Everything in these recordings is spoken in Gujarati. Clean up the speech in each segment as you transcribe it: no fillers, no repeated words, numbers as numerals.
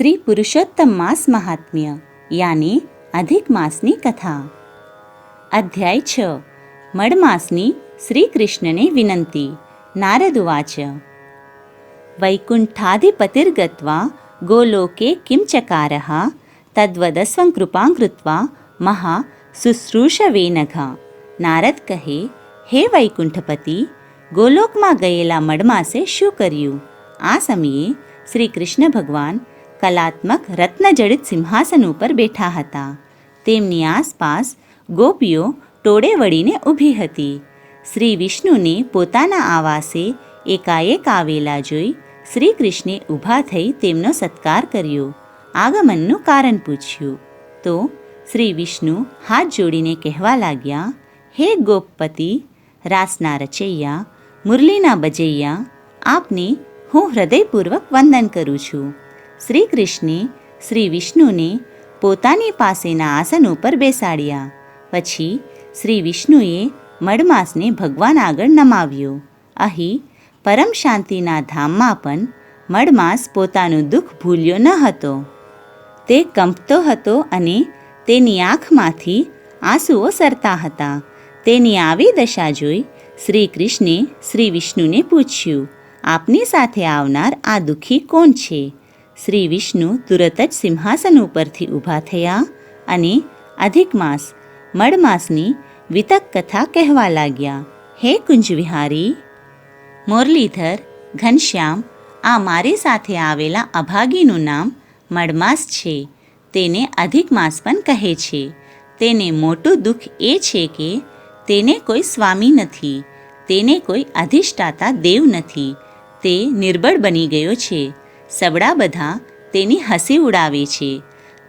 श्री पुरुषोत्तम मास महात्म्य यानी अधिक मासनी कथा। अध्याय 6 मडमासनी श्रीकृष्णने विनंती। नारद उवाच वैकुण्ठाधिपतिर्गत्वा गोलोके किं चकारः तद्वदस्वं कृपां कृत्वा महा शुश्रूषवे नघ। નારદ કહે, હે વૈકુંઠપતિ, ગોલોકમાં ગયેલા મડમાસે શું કર્યું? આ સમયે શ્રી કૃષ્ણ ભગવાન કલાત્મક રત્નજડિત સિંહાસન ઉપર બેઠા હતા. તેમની આસપાસ ગોપીઓ ટોળે વળીને ઊભી હતી. શ્રી વિષ્ણુને પોતાના આવાસે એકાએક આવેલા જોઈ શ્રી કૃષ્ણે ઊભા થઈ તેમનો સત્કાર કર્યો. આગમનનું કારણ પૂછ્યું તો શ્રી વિષ્ણુ હાથ જોડીને કહેવા લાગ્યા, હે ગોપપતિ, રાસના રચૈયા, મુરલીના બજૈયા, આપને હું હૃદયપૂર્વક વંદન કરું છું. શ્રી કૃષ્ણે શ્રી વિષ્ણુને પોતાની પાસેના આસન ઉપર બેસાડ્યા. પછી શ્રી વિષ્ણુએ મડમાસને ભગવાન આગળ નમાવ્યો. અહીં પરમ શાંતિના ધામમાં પણ મડમાસ પોતાનું દુઃખ ભૂલ્યો ન હતો. તે કંપતો હતો અને તેની આંખમાંથી આંસુઓ સરતા હતા. તેની આવી દશા જોઈ શ્રી કૃષ્ણે શ્રી વિષ્ણુને પૂછ્યું, આપની સાથે આવનાર આ દુઃખી કોણ છે? શ્રી વિષ્ણુ તુરત જ સિંહાસન ઉપરથી ઊભા થયા અને અધિક માસ મડમાસની વિતક કથા કહેવા લાગ્યા. હે કુંજ વિહારી, મુરલીધર, ઘનશ્યામ, આ મારી સાથે આવેલા અભાગીનું નામ મડમાસ છે. તેને અધિક માસ પણ કહે છે. તેને મોટું દુઃખ એ છે કે તેને કોઈ સ્વામી નથી, તેને કોઈ અધિષ્ઠાતા દેવ નથી. તે નિર્બળ બની ગયો છે. સબળા બધા તેની હસી ઉડાવે છે.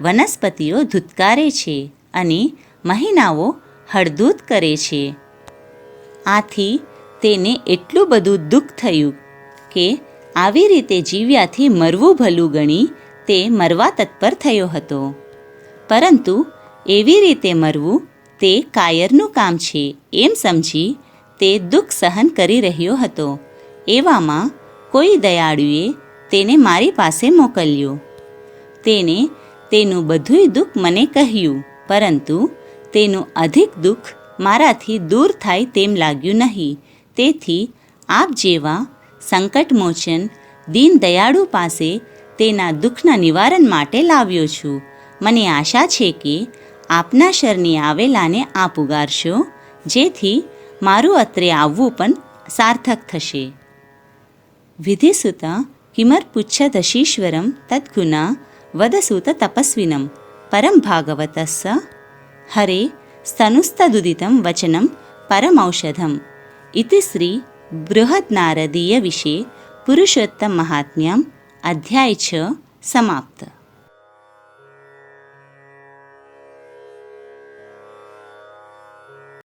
વનસ્પતિઓ ધૂતકારે છે અને મહિનાઓ હળદૂત કરે છે. આથી તેને એટલું બધું દુઃખ થયું કે આવી રીતે જીવ્યાથી મરવું ભલું ગણી તે મરવા તત્પર થયો હતો. પરંતુ એવી રીતે મરવું તે કાયરનું કામ છે એમ સમજી તે દુઃખ સહન કરી રહ્યો હતો. એવામાં કોઈ દયાળુએ તેને મારી પાસે મોકલ્યો. તેને તેનું બધુંય દુઃખ મને કહ્યું, પરંતુ તેનું અધિક દુઃખ મારાથી દૂર થાય તેમ લાગ્યું નહીં. તેથી આપ જેવા સંકટમોચન દીન દયાળુ પાસે તેના દુઃખના નિવારણ માટે લાવ્યો છું. મને આશા છે કે આપના શરણે આવેલાને આપ ઉગારશો, જેથી મારું અત્રે આવવું પણ સાર્થક થશે. વિધિસુત કિમર્પુચ્છદશીશ્વરમ તદ્ગુના વદસુત તપસ્વિનમ પરમ ભાગવતસ્સ હરે સ્તનુસ્તદુદિતમ વચનમ પરમૌષધમ. ઇતિ શ્રી બૃહદનારદીય વિશે પુરુષોત્તમ મહાત્મ્યમ અધ્યાય 6 સમાપ્ત.